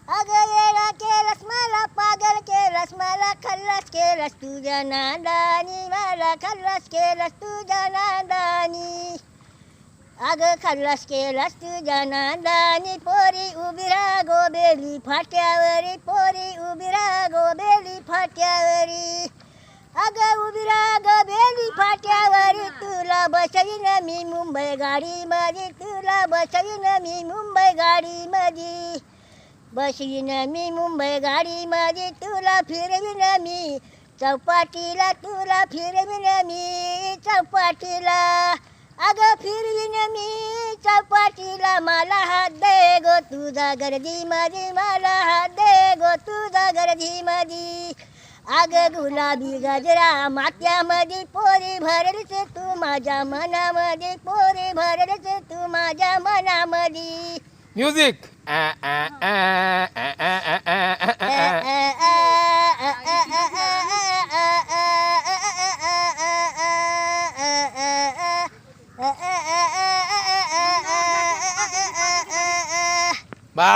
अगं येडा केलंस मला, पागल केलंस मला, खल्लास केलंस तुझ्या नादानी मला, खल्लास केलंस तुझ्या नादानी. अगं खल्लास केलास तुझ्या नादानी, पोरी उभी राहा गोबेली फाट्यावरी, पोरी उभी राहा गोबेली फाट्यावरी. अगं उभी राहा गोबेली फाट्यावरी, तुला बसवीन मी मुंबई गाडीमध्ये, तुला बसवीन मी मुंबई गाडीमध्ये, बसवीन मी मुंबई गाडीमध्ये, तुला फिरवीन मी चौपाटीला, तुला फिरवीन मी चौपाटीला. अगं फिरवीन मी चौपाटीला, मला हात दे गो तुझा गर्दीमध्ये, मला हात दे गो तुझा गर्दीमध्ये. अगं गुलाबी गजरा माथ्यामध्ये, पोरी भरलीस तू माझ्या मनामध्ये, पोरी भरलीस तू माझ्या मनामध्ये. म्युझिक